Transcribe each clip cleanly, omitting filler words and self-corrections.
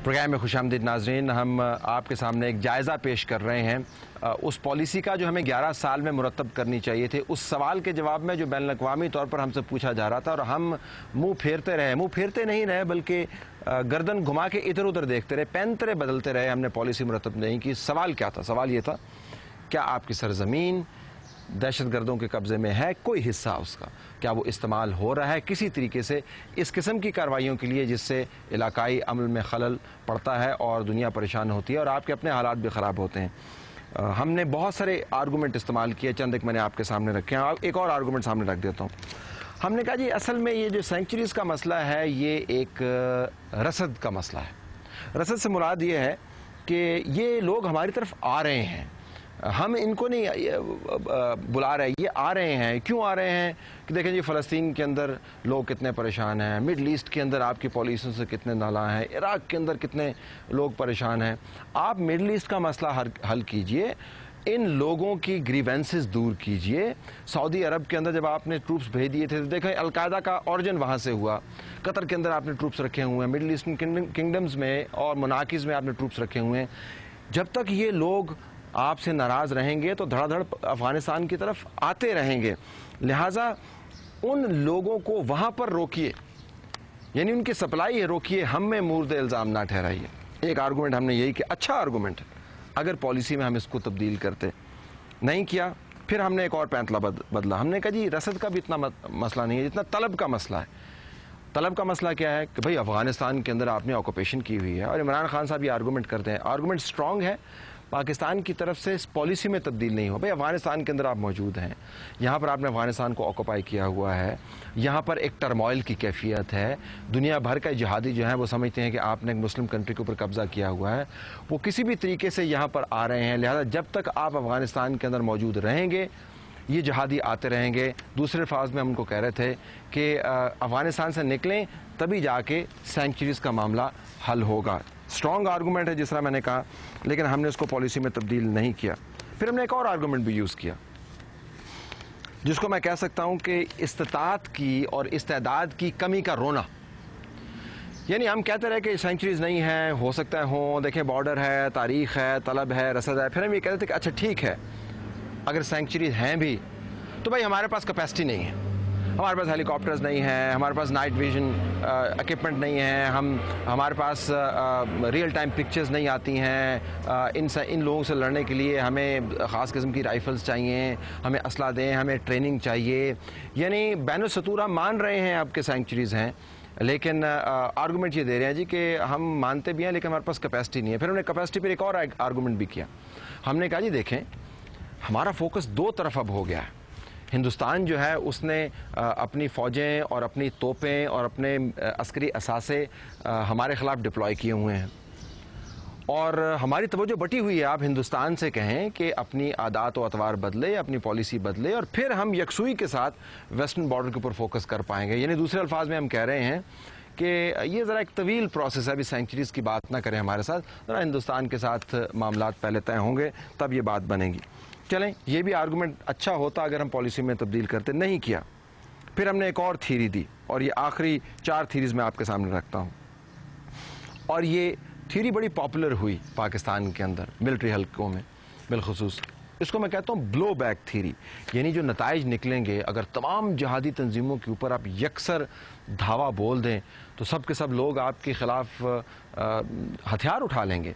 Programme में खुशामदीद नाज़रीन। हम आपके सामने एक जायज़ा पेश कर रहे हैं उस पॉलिसी का जो हमें 11 साल में मुरतब करनी चाहिए थी। उस सवाल के जवाब में जो बैनुल-अक़वामी तौर पर हमसे पूछा जा रहा था और हम मुंह फेरते नहीं रहे बल्कि गर्दन घुमा के इधर उधर देखते रहे, पैंतरे बदलते रहे, हमने पॉलिसी मुरतब नहीं की। सवाल क्या था? सवाल ये था, क्या आपकी सरजमीन दहशत गर्दों के कब्ज़े में है? कोई हिस्सा उसका क्या वो इस्तेमाल हो रहा है किसी तरीके से इस किस्म की कार्रवाइयों के लिए जिससे इलाकाई अमल में खलल पड़ता है और दुनिया परेशान होती है और आपके अपने हालात भी ख़राब होते हैं? हमने बहुत सारे आर्गूमेंट इस्तेमाल किए, चंद एक मैंने आपके सामने रखे हैं। एक और आर्गूमेंट सामने रख देता हूँ। हमने कहा जी असल में ये जो सेंचुरीज़ का मसला है ये एक रसद का मसला है। रसद से मुराद ये है कि ये लोग हमारी तरफ आ रहे हैं, हम इनको नहीं बुला रहे, ये आ रहे हैं। क्यों आ रहे हैं कि देखें जी फ़लस्तीन के अंदर लोग कितने परेशान हैं, मिडल ईस्ट के अंदर आपकी पॉलिसियों से कितने नाला हैं, इराक़ के अंदर कितने लोग परेशान हैं। आप मिडल ईस्ट का मसला हल कीजिए, इन लोगों की ग्रीवेंसेस दूर कीजिए। सऊदी अरब के अंदर जब आपने ट्रूप्स भेज दिए थे तो देखें अलकायदा का ऑरिजिन वहाँ से हुआ। कतर के अंदर आपने ट्रूप्स रखे हुए हैं, मिडल ईस्टर्न किंगडम्स में और मोनाकिज़ में आपने ट्रूप्स रखे हुए हैं। जब तक ये लोग आपसे नाराज़ रहेंगे तो धड़ाधड़ अफ़गानिस्तान की तरफ आते रहेंगे। लिहाजा उन लोगों को वहाँ पर रोकिए, यानी उनकी सप्लाई है रोकिए, हम में मुर्द इल्ज़ाम ना ठहराइए। एक आर्गूमेंट हमने यही किया, अच्छा आर्गूमेंट है अगर पॉलिसी में हम इसको तब्दील करते, नहीं किया। फिर हमने एक और पैंतला बदला। हमने कहा जी रसद का भी इतना मसला नहीं है जितना तलब का मसला है। तलब का मसला क्या है कि भाई अफ़गानिस्तान के अंदर आपने ऑक्यूपेशन की हुई है और इमरान खान साहब ये आर्गूमेंट करते हैं, आर्गूमेंट स्ट्रॉन्ग है, पाकिस्तान की तरफ से इस पॉलिसी में तब्दील नहीं हो। भाई अफ़गानिस्तान के अंदर आप मौजूद हैं, यहाँ पर आपने अफ़गानिस्तान को ऑक्यूपाई किया हुआ है, यहाँ पर एक टर्मोइल की कैफियत है, दुनिया भर का जिहादी जो है वो समझते हैं कि आपने एक मुस्लिम कंट्री के ऊपर कब्ज़ा किया हुआ है, वो किसी भी तरीके से यहाँ पर आ रहे हैं। लिहाजा जब तक आप अफ़गानिस्तान के अंदर मौजूद रहेंगे ये जिहादी आते रहेंगे। दूसरे अल्फाज में हम उनको कह रहे थे कि अफ़गानिस्तान से निकलें तभी जाके सेंचुरीज़ का मामला हल होगा। स्ट्रॉन्ग आर्गूमेंट है जिस तरह मैंने कहा, लेकिन हमने उसको पॉलिसी में तब्दील नहीं किया। फिर हमने एक और आर्गूमेंट भी यूज़ किया जिसको मैं कह सकता हूँ कि इस्तिताअत की और इस्तेदाद की कमी का रोना। यानी हम कहते रहे कि सेंचुरीज़ नहीं है, हो सकता है हों, देखें बॉर्डर है, तारीख़ है, तलब है, रसद है। फिर हम ये कहते थे कि अच्छा ठीक है अगर सेंचुरीज़ हैं भी तो भाई हमारे पास कैपेसिटी नहीं है, हमारे पास हेलीकॉप्टर्स नहीं हैं, हमारे पास नाइट विजन इक्विपमेंट नहीं है, हमारे पास रियल टाइम पिक्चर्स नहीं आती हैं, इन लोगों से लड़ने के लिए हमें ख़ास किस्म की राइफ़ल्स चाहिए, हमें असला दें, हमें ट्रेनिंग चाहिए। यानी बैनुल सतूरा मान रहे हैं आपके सेंचुरीज़ हैं, लेकिन आर्गूमेंट ये दे रहे हैं जी कि हम मानते भी हैं लेकिन हमारे पास कैपेसिटी नहीं है। फिर हमने कैपेसिटी पर एक और आर्गूमेंट भी किया। हमने कहा जी देखें हमारा फोकस दो तरफ अब हो गया है। हिंदुस्तान जो है उसने अपनी फ़ौजें और अपनी तोपें और अपने अस्करी असासे हमारे ख़िलाफ़ डिप्लॉय किए हुए हैं और हमारी तवज्जो बटी हुई है। आप हिंदुस्तान से कहें कि अपनी आदात व अतवार बदले, अपनी पॉलिसी बदले और फिर हम यकसुई के साथ वेस्टर्न बॉर्डर के ऊपर फोकस कर पाएंगे। यानी दूसरे अल्फाज में हम कह रहे हैं कि ये ज़रा एक तवील प्रोसेस है, अभी सेंचुरीज़ की बात ना करें हमारे साथ, ज़रा हिंदुस्तान के साथ मामलात पहले तय होंगे तब ये बात बनेगी। चलें ये भी आर्गूमेंट अच्छा होता अगर हम पॉलिसी में तब्दील करते, नहीं किया। फिर हमने एक और थीरी दी और ये आखिरी 4 थीरीज़ मैं आपके सामने रखता हूँ और ये थीरी बड़ी पॉपुलर हुई पाकिस्तान के अंदर मिलिट्री हल्कों में बिलखुसूस। इसको मैं कहता हूँ ब्लो बैक थीरी। यानी जो नताइज निकलेंगे अगर तमाम जिहादी तंजीमों के ऊपर आप यकसर धावा बोल दें तो सब के सब लोग आपके ख़िलाफ़ हथियार उठा लेंगे।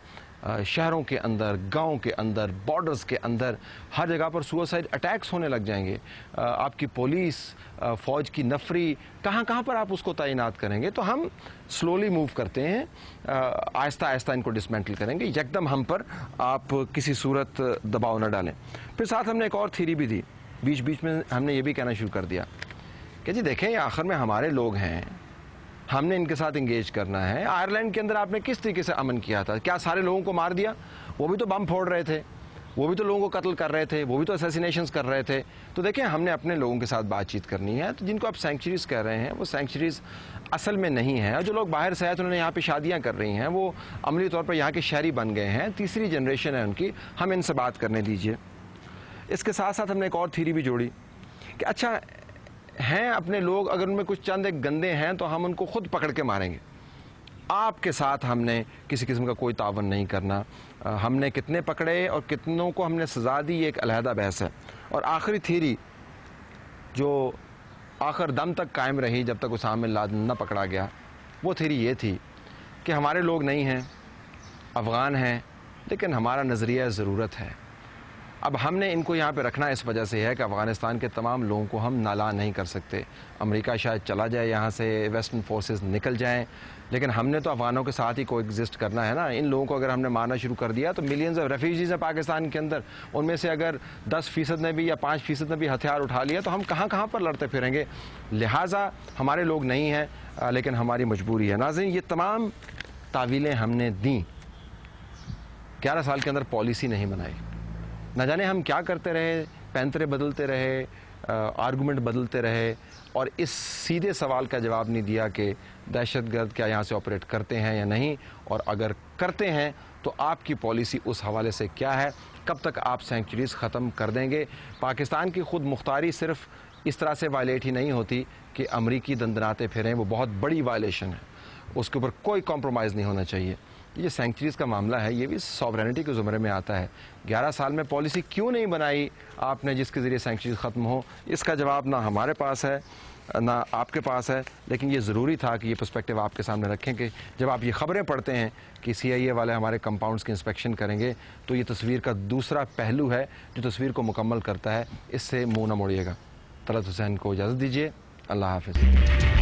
शहरों के अंदर, गांव के अंदर, बॉर्डर्स के अंदर हर जगह पर सुसाइड अटैक्स होने लग जाएंगे। आपकी पुलिस, फ़ौज की नफरी कहाँ पर आप उसको तैनात करेंगे? तो हम स्लोली मूव करते हैं, आहिस्ता आहिस्ता इनको डिसमेंटल करेंगे, यकदम हम पर आप किसी सूरत दबाव न डालें। फिर साथ हमने एक और थीरी भी दी, बीच बीच में हमने ये भी कहना शुरू कर दिया कि जी देखें आखिर में हमारे लोग हैं, हमने इनके साथ इंगेज करना है। आयरलैंड के अंदर आपने किस तरीके से अमन किया था? क्या सारे लोगों को मार दिया? वो भी तो बम फोड़ रहे थे, वो भी तो लोगों को कत्ल कर रहे थे, वो भी तो असैसिनेशंस कर रहे थे। तो देखें हमने अपने लोगों के साथ बातचीत करनी है। तो जिनको आप सेंचुरीज़ कह रहे हैं वो सेंचुरीज़ असल में नहीं है। और जो लोग बाहर से आए तो उन्होंने यहाँ पे शादियाँ कर रही हैं, वो अमली तौर पर यहाँ के शहरी बन गए हैं, तीसरी जनरेशन है उनकी, हम इनसे बात करने दीजिए। इसके साथ साथ हमने एक और थीरी भी जोड़ी कि अच्छा हैं अपने लोग, अगर उनमें कुछ चंद एक गंदे हैं तो हम उनको खुद पकड़ के मारेंगे। آپ کے ساتھ ہم نے کسی قسم کا کوئی تعاون نہیں کرنا. ہم نے کتنے پکڑے اور کتنوں کو ہم نے سزا دی، یہ ایک علیحدہ بحث ہے. اور آخری تھیوری جو آخر دم تک قائم رہی جب تک اسامہ بن لادن نہ پکڑا گیا، وہ تھیوری یہ تھی کہ ہمارے لوگ نہیں ہیں، افغان ہیں، لیکن ہمارا نظریہ ضرورت ہے. اب ہم نے ان کو یہاں پہ رکھنا اس وجہ سے ہے کہ افغانستان کے تمام لوگوں کو ہم نالاں نہیں کر سکتے. امریکہ شاید چلا جائے یہاں سے، ویسٹرن فورسز نکل جائیں، لیکن ہم نے تو افغانوں کے ساتھ ہی کو ایگزسٹ کرنا ہے نا. ان لوگوں کو اگر ہم نے مارنا شروع کر دیا تو ملینز آف ریفیوجیز ہیں پاکستان کے اندر، ان میں سے اگر 10% نے بھی یا 5% نے بھی ہتھیار اٹھا لیا تو ہم کہاں کہاں پر لڑتے پھریں گے. لہٰذا ہمارے لوگ نہیں ہیں، لیکن ہماری مجبوری ہے. ناظرین، یہ تمام تعویلیں ہم نے دیں، 11 سال کے اندر پالیسی نہیں بنائی. نہ جانے ہم کیا کرتے رہے، پینترے بدلتے رہے، آرگومنٹ بدلتے رہے، اور اس سیدھے سوال کا جواب نہیں دیا کہ دہشت گرد کیا یہاں سے آپریٹ کرتے ہیں یا نہیں، اور اگر کرتے ہیں تو آپ کی پالیسی اس حوالے سے کیا ہے، کب تک آپ سینکچریز ختم کر دیں گے. پاکستان کی خود مختاری صرف اس طرح سے وائلیٹ ہی نہیں ہوتی کہ امریکی دندناتے پھریں، وہ بہت بڑی وائلیشن ہے، اس کے اوپر کوئی کمپرومائز نہیں ہونا چاہیے. یہ سینکچریز کا معاملہ ہے، یہ بھی سوورینٹی کے زمرے میں آتا ہے. 11 سال میں پالیسی کیوں نہیں بنائی آپ نے جس کے ذریعے سینکچریز ختم ہو؟ اس کا جواب نہ ہمارے پاس ہے نہ آپ کے پاس ہے، لیکن یہ ضروری تھا کہ یہ پرسپیکٹیو آپ کے سامنے رکھیں کہ جب آپ یہ خبریں پڑھتے ہیں کہ CIA والے ہمارے کمپاؤنڈز کی انسپیکشن کریں گے تو یہ تصویر کا دوسرا پہلو ہے جو تصویر کو مکمل کرتا ہے. اس سے منہ نہ موڑیے گا. طلعت حسین کو اجازت دیجیے. اللہ حافظ.